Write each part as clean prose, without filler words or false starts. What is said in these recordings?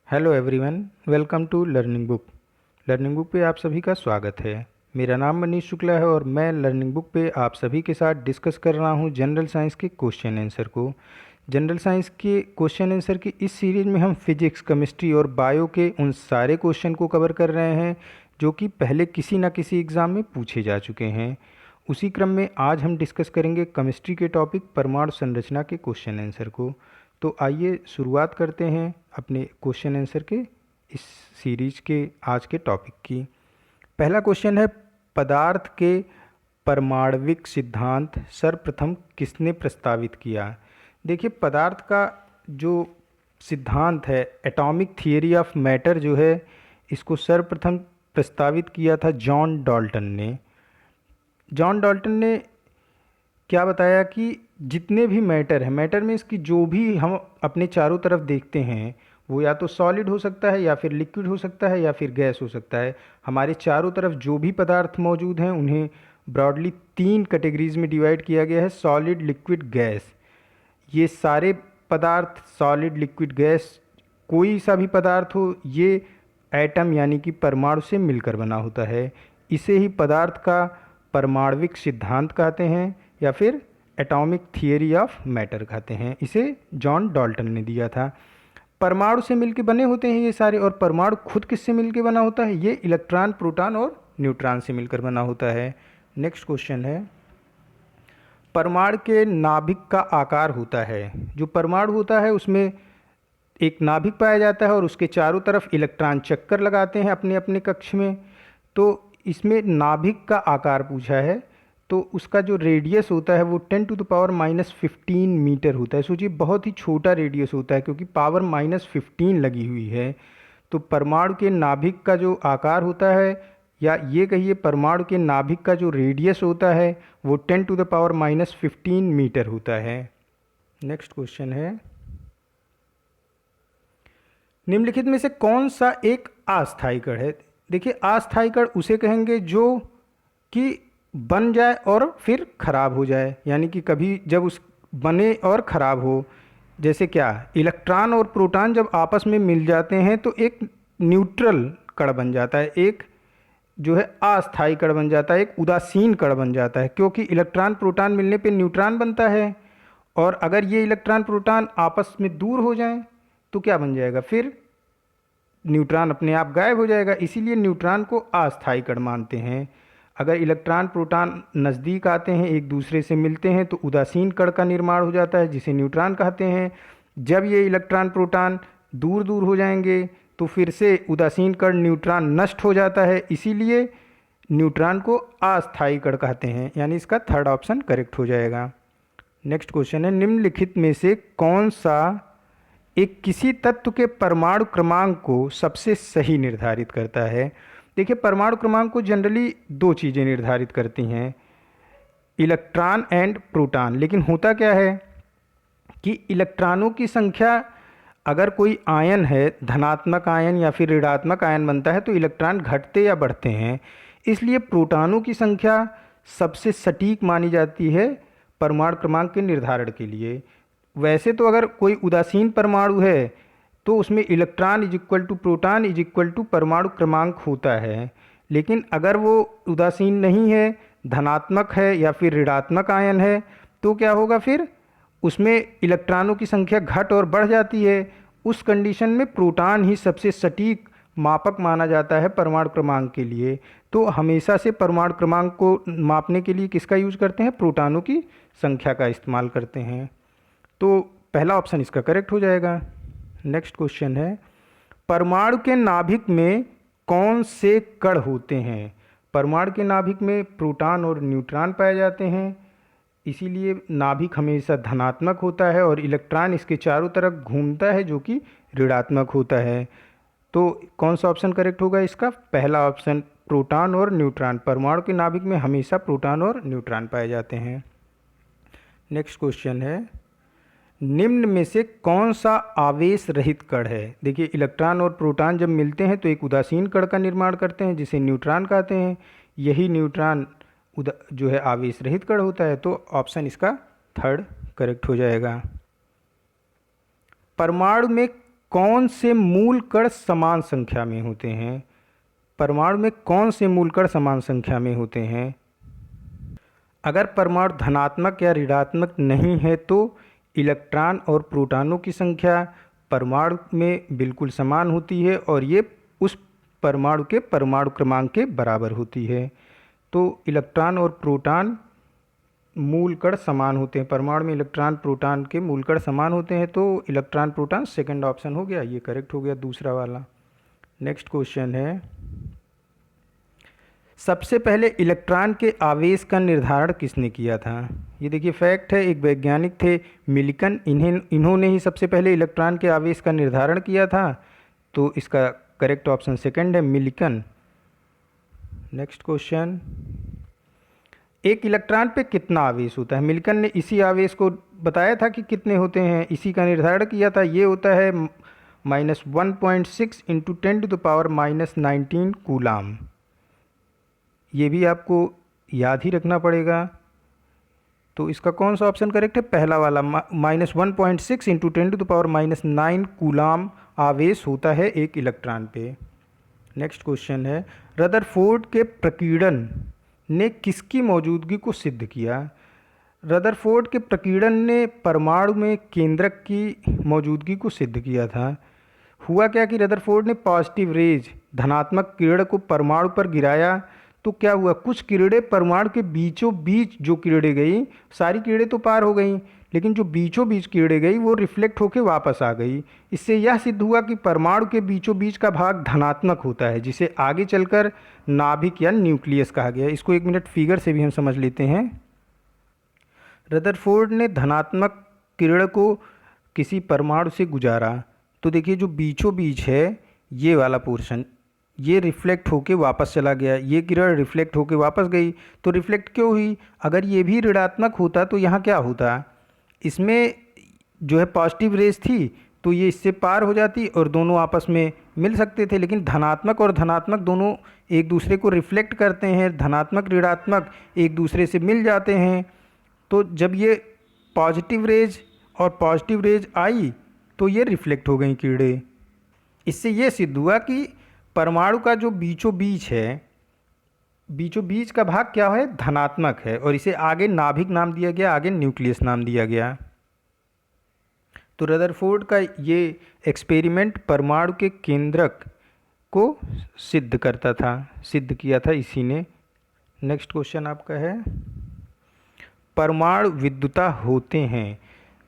Hello everyone, welcome to learning book. Learning book पे आप सभी का स्वागत है। मेरा नाम मनीष शुक्ला है और मैं लर्निंग बुक पे आप सभी के साथ डिस्कस कर रहा हूँ जनरल साइंस के क्वेश्चन आंसर को। जनरल साइंस के क्वेश्चन आंसर की इस सीरीज़ में हम फिजिक्स, केमिस्ट्री और बायो के उन सारे क्वेश्चन को कवर कर रहे हैं जो कि पहले किसी न किसी एग्ज़ाम में पूछे जा चुके हैं। उसी क्रम में आज हम डिस्कस करेंगे केमिस्ट्री के टॉपिक परमाणु संरचना के क्वेश्चन आंसर को। तो आइए शुरुआत करते हैं अपने क्वेश्चन आंसर के इस सीरीज के आज के टॉपिक की। पहला क्वेश्चन है, पदार्थ के परमाणविक सिद्धांत सर्वप्रथम किसने प्रस्तावित किया। देखिए, पदार्थ का जो सिद्धांत है, एटॉमिक थियरी ऑफ मैटर जो है, इसको सर्वप्रथम प्रस्तावित किया था जॉन डाल्टन ने। जॉन डाल्टन ने क्या बताया कि जितने भी मैटर है, मैटर में इसकी जो भी हम अपने चारों तरफ देखते हैं, वो या तो सॉलिड हो सकता है या फिर लिक्विड हो सकता है या फिर गैस हो सकता है। हमारे चारों तरफ जो भी पदार्थ मौजूद हैं उन्हें ब्रॉडली 3 कैटेगरीज में डिवाइड किया गया है, सॉलिड, लिक्विड, गैस। ये सारे पदार्थ, सॉलिड, लिक्विड, गैस, कोई सा भी पदार्थ हो, ये एटम यानी कि परमाणु से मिलकर बना होता है। इसे ही पदार्थ का परमाणविक सिद्धांत कहते हैं या फिर एटॉमिक थियरी ऑफ मैटर कहते हैं। इसे जॉन डाल्टन ने दिया था। परमाणु से मिलकर बने होते हैं ये सारे, और परमाणु खुद किससे मिलकर बना होता है? ये इलेक्ट्रॉन, प्रोटॉन और न्यूट्रॉन से मिलकर बना होता है। नेक्स्ट क्वेश्चन है, परमाणु के नाभिक का आकार होता है। जो परमाणु होता है उसमें एक नाभिक पाया जाता है और उसके चारों तरफ इलेक्ट्रॉन चक्कर लगाते हैं अपने अपने कक्ष में। तो इसमें नाभिक का आकार पूछा है, तो उसका जो रेडियस होता है वो 10⁻⁻15 मीटर होता है। सोचिए, बहुत ही छोटा रेडियस होता है क्योंकि पावर -15 लगी हुई है। तो परमाणु के नाभिक का जो आकार होता है, या ये कहिए परमाणु के नाभिक का जो रेडियस होता है, वो 10⁻⁻15 मीटर होता है। नेक्स्ट क्वेश्चन है, निम्नलिखित में से कौन सा एक अस्थायी कण है। देखिए, अस्थायी कण उसे कहेंगे जो कि बन जाए और फिर खराब हो जाए, यानी कि कभी जब उस बने और खराब हो। जैसे क्या, इलेक्ट्रॉन और प्रोटॉन जब आपस में मिल जाते हैं तो एक न्यूट्रल कण बन जाता है, एक जो है अस्थायी कण बन जाता है, एक उदासीन कण बन जाता है, क्योंकि इलेक्ट्रॉन प्रोटॉन मिलने पे न्यूट्रॉन बनता है। और अगर ये इलेक्ट्रॉन प्रोटॉन आपस में दूर हो जाएं तो क्या बन जाएगा? फिर न्यूट्रॉन अपने आप गायब हो जाएगा। इसीलिए न्यूट्रॉन को अस्थायी कण मानते हैं। अगर इलेक्ट्रॉन प्रोटॉन नज़दीक आते हैं, एक दूसरे से मिलते हैं, तो उदासीन कण का निर्माण हो जाता है जिसे न्यूट्रॉन कहते हैं। जब ये इलेक्ट्रॉन प्रोटॉन दूर दूर हो जाएंगे तो फिर से उदासीन कण न्यूट्रॉन नष्ट हो जाता है। इसीलिए न्यूट्रॉन को अस्थायी कण कहते हैं, यानी इसका थर्ड ऑप्शन करेक्ट हो जाएगा। नेक्स्ट क्वेश्चन है, निम्नलिखित में से कौन सा एक किसी तत्व के परमाणु क्रमांक को सबसे सही निर्धारित करता है। देखिए, परमाणु क्रमांक को जनरली 2 चीज़ें निर्धारित करती हैं, इलेक्ट्रॉन एंड प्रोटॉन। लेकिन होता क्या है कि इलेक्ट्रॉनों की संख्या, अगर कोई आयन है, धनात्मक आयन या फिर ऋणात्मक आयन बनता है, तो इलेक्ट्रॉन घटते या बढ़ते हैं। इसलिए प्रोटॉनों की संख्या सबसे सटीक मानी जाती है परमाणु क्रमांक के निर्धारण के लिए। वैसे तो अगर कोई उदासीन परमाणु है तो उसमें electron is equal to proton is equal to परमाणु क्रमांक होता है। लेकिन अगर वो उदासीन नहीं है, धनात्मक है या फिर ऋणात्मक आयन है, तो क्या होगा? फिर उसमें इलेक्ट्रॉनों की संख्या घट और बढ़ जाती है। उस कंडीशन में प्रोटॉन ही सबसे सटीक मापक माना जाता है परमाणु क्रमांक के लिए। तो हमेशा से परमाणु क्रमांक को मापने के लिए किसका यूज करते हैं? प्रोटॉनों की संख्या का इस्तेमाल करते हैं। तो पहला ऑप्शन इसका करेक्ट हो जाएगा। नेक्स्ट क्वेश्चन है, परमाणु के नाभिक में कौन से कण होते हैं। परमाणु के नाभिक में प्रोटॉन और न्यूट्रॉन पाए जाते हैं, इसीलिए नाभिक हमेशा धनात्मक होता है और इलेक्ट्रॉन इसके चारों तरफ घूमता है जो कि ऋणात्मक होता है। तो कौन सा ऑप्शन करेक्ट होगा इसका? पहला ऑप्शन, प्रोटॉन और न्यूट्रॉन। परमाणु के नाभिक में हमेशा प्रोटॉन और न्यूट्रॉन पाए जाते हैं। नेक्स्ट क्वेश्चन है, निम्न में से कौन सा आवेश रहित कण है। देखिए, इलेक्ट्रॉन और प्रोटॉन जब मिलते हैं तो एक उदासीन कण का निर्माण करते हैं जिसे न्यूट्रॉन कहते हैं। यही न्यूट्रॉन जो है आवेश रहित कण होता है। तो ऑप्शन इसका थर्ड करेक्ट हो जाएगा। परमाणु में कौन से मूल कण समान संख्या में होते हैं? परमाणु में कौन से मूल कण समान संख्या में होते हैं? अगर परमाणु धनात्मक या ऋणात्मक नहीं है तो इलेक्ट्रॉन और प्रोटॉनों की संख्या परमाणु में बिल्कुल समान होती है और ये उस परमाणु के परमाणु क्रमांक के बराबर होती है। तो इलेक्ट्रॉन और प्रोटॉन मूल कण समान होते हैं, परमाणु में इलेक्ट्रॉन प्रोटॉन के मूल कण समान होते हैं, तो इलेक्ट्रॉन प्रोटॉन सेकंड ऑप्शन हो गया, ये करेक्ट हो गया दूसरा वाला। नेक्स्ट क्वेश्चन है, सबसे पहले इलेक्ट्रॉन के आवेश का निर्धारण किसने किया था? ये देखिए फैक्ट है, एक वैज्ञानिक थे मिल्कन, इन्होंने ही सबसे पहले इलेक्ट्रॉन के आवेश का निर्धारण किया था, तो इसका करेक्ट ऑप्शन सेकंड है, मिल्कन। नेक्स्ट क्वेश्चन, एक इलेक्ट्रॉन पे कितना आवेश होता है? मिल्कन ने इसी आवेश को बताया था कि कितने होते हैं, इसी का निर्धारण किया था। ये होता है -1.6 × 10⁻⁻19 कूलाम। ये भी आपको याद ही रखना पड़ेगा। तो इसका कौन सा ऑप्शन करेक्ट है? पहला वाला, -1.6 × 10⁻⁹ कूलाम आवेश होता है एक इलेक्ट्रॉन पे। नेक्स्ट क्वेश्चन है, रदरफोर्ड के प्रकीर्णन ने किसकी मौजूदगी को सिद्ध किया? रदरफोर्ड के प्रकीर्णन ने परमाणु में केंद्रक की मौजूदगी को सिद्ध किया था। हुआ क्या कि रदरफोर्ड ने पॉजिटिव रेज, धनात्मक किरण को परमाणु पर गिराया, तो क्या हुआ, कुछ किरणें परमाणु के बीचों बीच जो किरणें गई, सारी किरणें तो पार हो गई, लेकिन जो बीचों बीच किरणें गई वो रिफ्लेक्ट होकर वापस आ गई। इससे यह सिद्ध हुआ कि परमाणु के बीचों बीच का भाग धनात्मक होता है, जिसे आगे चलकर नाभिक या न्यूक्लियस कहा गया। इसको 1 मिनट फिगर से भी हम समझ लेते हैं। रदरफोर्ड ने धनात्मक किरण को किसी परमाणु से गुजारा, तो देखिए जो बीचों बीच है ये वाला पोर्शन, ये रिफ्लेक्ट होके वापस चला गया, ये किरण रिफ्लेक्ट होके वापस गई। तो रिफ्लेक्ट क्यों हुई? अगर ये भी ऋणात्मक होता तो यहाँ क्या होता, इसमें जो है पॉजिटिव रेज थी तो ये इससे पार हो जाती और दोनों आपस में मिल सकते थे, लेकिन धनात्मक और धनात्मक दोनों एक दूसरे को रिफ्लेक्ट करते हैं, धनात्मक ऋणात्मक एक दूसरे से मिल जाते हैं। तो जब ये पॉजिटिव रेज और पॉजिटिव रेज आई तो ये रिफ्लेक्ट हो गई किरणें। इससे ये सिद्ध हुआ कि परमाणु का जो बीचों बीच है, बीचों बीच का भाग क्या है, धनात्मक है, और इसे आगे नाभिक नाम दिया गया, आगे न्यूक्लियस नाम दिया गया। तो रदरफोर्ड का ये एक्सपेरिमेंट परमाणु के केंद्रक को सिद्ध करता था, सिद्ध किया था इसी ने। नेक्स्ट क्वेश्चन आपका है, परमाणु विद्युता होते हैं।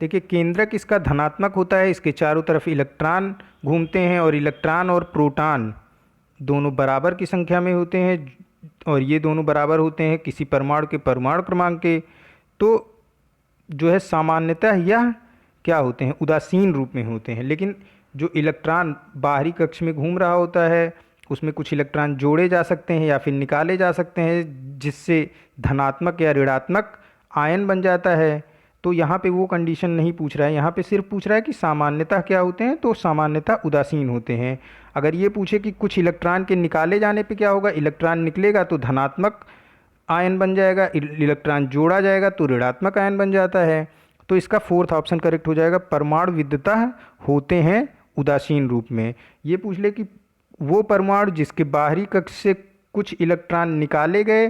देखिए केंद्रक इसका धनात्मक होता है, इसके चारों तरफ इलेक्ट्रॉन घूमते हैं और इलेक्ट्रॉन और प्रोटॉन दोनों बराबर की संख्या में होते हैं, और ये दोनों बराबर होते हैं किसी परमाणु के परमाणु क्रमांक के। तो जो है सामान्यतः यह क्या होते हैं, उदासीन रूप में होते हैं, लेकिन जो इलेक्ट्रॉन बाहरी कक्ष में घूम रहा होता है उसमें कुछ इलेक्ट्रॉन जोड़े जा सकते हैं या फिर निकाले जा सकते हैं, जिससे धनात्मक या ऋणात्मक आयन बन जाता है। तो यहाँ पे वो कंडीशन नहीं पूछ रहा है, यहाँ पे सिर्फ पूछ रहा है कि सामान्यतः क्या होते हैं, तो सामान्यतः उदासीन होते हैं। अगर ये पूछे कि कुछ इलेक्ट्रॉन के निकाले जाने पे क्या होगा, इलेक्ट्रॉन निकलेगा तो धनात्मक आयन बन जाएगा, इलेक्ट्रॉन जोड़ा जाएगा तो ऋणात्मक आयन बन जाता है। तो इसका फोर्थ ऑप्शन करेक्ट हो जाएगा, परमाणु विद्युतः होते हैं उदासीन रूप में। ये पूछ ले कि वो परमाणु जिसके बाहरी कक्ष से कुछ इलेक्ट्रॉन निकाले गए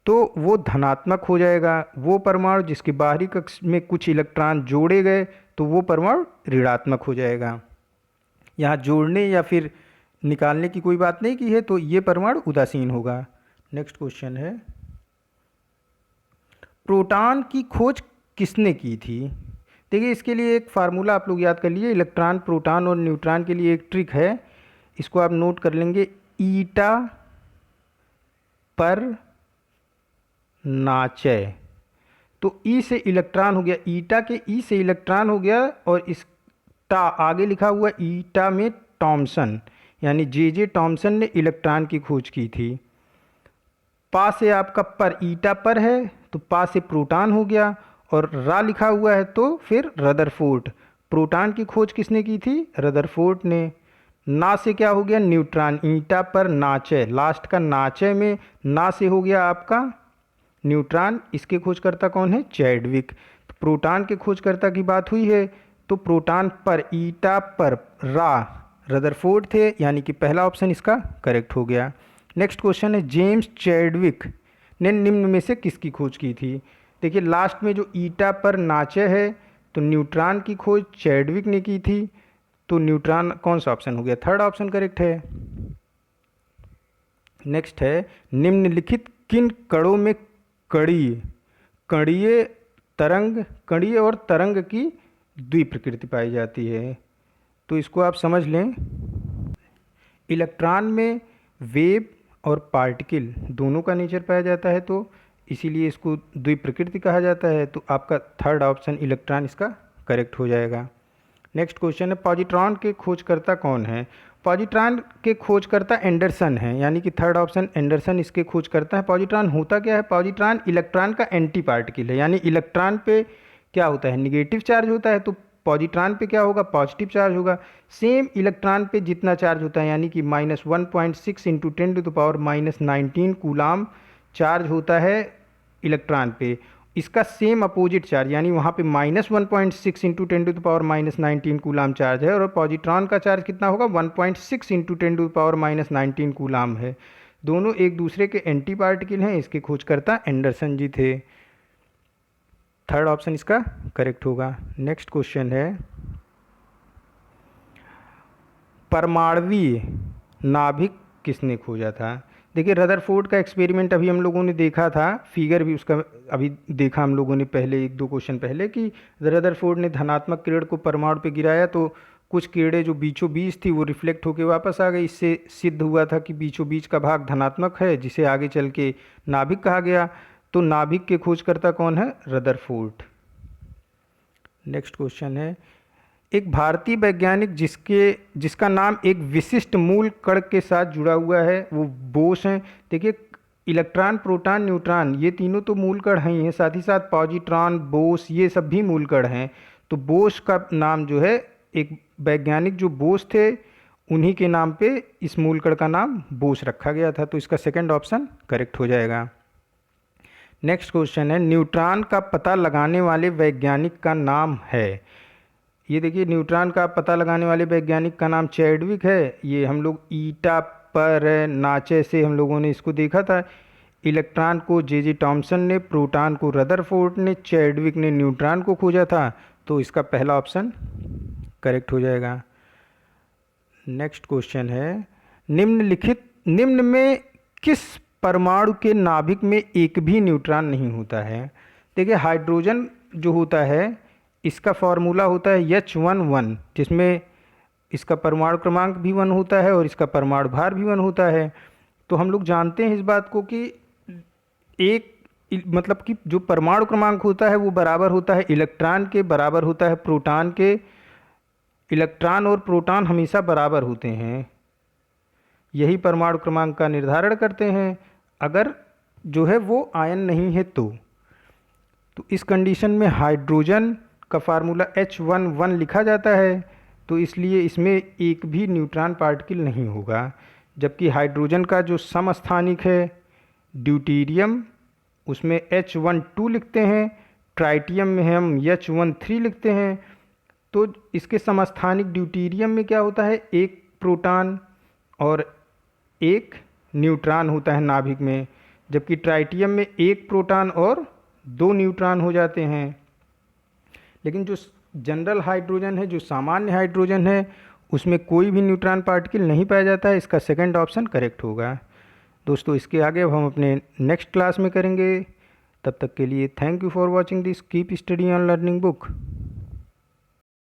तो वो धनात्मक हो जाएगा, वो परमाणु जिसके बाहरी कक्ष में कुछ इलेक्ट्रॉन जोड़े गए तो वो परमाणु ऋणात्मक हो जाएगा। यहाँ जोड़ने या फिर निकालने की कोई बात नहीं की है, तो ये परमाणु उदासीन होगा। नेक्स्ट क्वेश्चन है, प्रोटॉन की खोज किसने की थी? देखिए इसके लिए एक फार्मूला आप लोग याद कर लिए, इलेक्ट्रॉन प्रोटॉन और न्यूट्रॉन के लिए एक ट्रिक है, इसको आप नोट कर लेंगे, ईटा पर नाचय। तो ई से इलेक्ट्रॉन हो गया, ईटा के ई से इलेक्ट्रॉन हो गया, और इस टा आगे लिखा हुआ ईटा में टॉमसन, यानी जे टॉमसन ने इलेक्ट्रॉन की खोज की थी। पा से आपका पर, ईटा पर है तो पा से प्रोटॉन हो गया, और रा लिखा हुआ है तो फिर रदरफोर्ड। प्रोटॉन की खोज किसने की थी? रदरफोर्ड ने। ना से क्या हो गया, न्यूट्रॉन, ईटा पर नाचय, लास्ट का नाचय में ना से हो गया आपका न्यूट्रॉन। इसके खोजकर्ता कौन है? चैडविक। प्रोटॉन के खोजकर्ता की बात हुई है तो प्रोटॉन पर ईटा पर रा रदरफोर्ड थे, यानी कि पहला ऑप्शन इसका करेक्ट हो गया। नेक्स्ट क्वेश्चन है, जेम्स चैडविक ने निम्न में से किसकी खोज की थी? देखिए लास्ट में जो ईटा पर नाचे है, तो न्यूट्रॉन की खोज चैडविक ने की थी, तो न्यूट्रॉन कौन सा ऑप्शन हो गया? थर्ड ऑप्शन करेक्ट है। नेक्स्ट है, निम्नलिखित किन कणों में कणीय कणीय और तरंग की द्विप्रकृति पाई जाती है? तो इसको आप समझ लें, इलेक्ट्रॉन में वेव और पार्टिकल दोनों का नेचर पाया जाता है, तो इसीलिए इसको द्विप्रकृति कहा जाता है। तो आपका थर्ड ऑप्शन इलेक्ट्रॉन इसका करेक्ट हो जाएगा। नेक्स्ट क्वेश्चन है, पॉजिट्रॉन के खोजकर्ता कौन है? पॉजिट्रॉन के खोजकर्ता एंडरसन है, यानी कि थर्ड ऑप्शन एंडरसन इसके खोजकर्ता है। पॉजिट्रॉन होता क्या है? पॉजिट्रॉन इलेक्ट्रॉन का एंटी पार्टिकल है, यानी इलेक्ट्रॉन पे क्या होता है? निगेटिव चार्ज होता है, तो पॉजिट्रॉन पे क्या होगा? पॉजिटिव चार्ज होगा। सेम इलेक्ट्रॉन पे जितना चार्ज होता है, यानी कि -1.6 इंटू 10⁻⁻19 कूलाम चार्ज होता है इलेक्ट्रॉन पे। इसका सेम अपोजिट चार्ज, यानी वहाँ पे -1.6 इंटू 10⁻⁻19 कूलाम चार्ज है, और पॉजिट्रॉन का चार्ज कितना होगा? 1.6 इंटू 10⁻⁻19 कूलाम है। दोनों एक दूसरे के एंटी पार्टिकल हैं। इसके खोजकर्ता एंडरसन जी थे। थर्ड ऑप्शन इसका करेक्ट होगा। नेक्स्ट क्वेश्चन है, परमाणवीय नाभिक किसने खोजा था? देखिए रदरफोर्ड का एक्सपेरिमेंट अभी हम लोगों ने देखा था, फिगर भी उसका अभी देखा हम लोगों ने पहले, एक दो क्वेश्चन पहले, कि रदरफोर्ड ने धनात्मक किरण को परमाणु पे गिराया, तो कुछ किरणें जो बीचों बीच थी वो रिफ्लेक्ट होकर वापस आ गई। इससे सिद्ध हुआ था कि बीचों बीच का भाग धनात्मक है, जिसे आगे चल के नाभिक कहा गया। तो नाभिक के खोजकर्ता कौन है? रदरफोर्ड। नेक्स्ट क्वेश्चन है, एक भारतीय वैज्ञानिक जिसका नाम एक विशिष्ट मूल कण के साथ जुड़ा हुआ है, वो बोस हैं। देखिए इलेक्ट्रॉन, प्रोटॉन, न्यूट्रॉन, ये तीनों तो मूल कण हैं ही हैं, साथ ही साथ पॉजिट्रॉन, बोस, ये सब भी मूल कण हैं। तो बोस का नाम जो है, एक वैज्ञानिक जो बोस थे, उन्हीं के नाम पे इस मूल कण का नाम बोस रखा गया था। तो इसका सेकंड ऑप्शन करेक्ट हो जाएगा। नेक्स्ट क्वेश्चन है, न्यूट्रॉन का पता लगाने वाले वैज्ञानिक का नाम है? ये देखिए न्यूट्रॉन का पता लगाने वाले वैज्ञानिक का नाम चैडविक है। ये हम लोग ईटा पर नाचे से हम लोगों ने इसको देखा था। इलेक्ट्रॉन को जे टॉमसन ने, प्रोटॉन को रदरफोर्ड ने, चैडविक ने न्यूट्रॉन को खोजा था। तो इसका पहला ऑप्शन करेक्ट हो जाएगा। नेक्स्ट क्वेश्चन है, निम्न में किस परमाणु के नाभिक में एक भी न्यूट्रॉन नहीं होता है? देखिए हाइड्रोजन जो होता है, इसका फॉर्मूला होता है H11, जिसमें इसका परमाणु क्रमांक भी 1 होता है और इसका परमाणु भार भी 1 होता है। तो हम लोग जानते हैं इस बात को कि मतलब कि जो परमाणु क्रमांक होता है वो बराबर होता है इलेक्ट्रॉन के, बराबर होता है प्रोटॉन के। इलेक्ट्रॉन और प्रोटॉन हमेशा बराबर होते हैं, यही परमाणु क्रमांक का निर्धारण करते हैं। अगर जो है वो आयन नहीं है तो इस कंडीशन में हाइड्रोजन का फार्मूला H11 लिखा जाता है, तो इसलिए इसमें एक भी न्यूट्रॉन पार्टिकल नहीं होगा। जबकि हाइड्रोजन का जो समस्थानिक है ड्यूटेरियम, उसमें H12 लिखते हैं, ट्राइटियम में हम H13 लिखते हैं। तो इसके समस्थानिक ड्यूटेरियम में क्या होता है? एक प्रोटॉन और एक न्यूट्रॉन होता है नाभिक में, जबकि ट्राइटियम में एक प्रोटॉन और 2 न्यूट्रॉन हो जाते हैं। लेकिन जो जनरल हाइड्रोजन है, जो सामान्य हाइड्रोजन है, उसमें कोई भी न्यूट्रॉन पार्टिकल नहीं पाया जाता है। इसका सेकंड ऑप्शन करेक्ट होगा। दोस्तों इसके आगे अब हम अपने नेक्स्ट क्लास में करेंगे। तब तक के लिए thank you for watching this, keep study on learning book.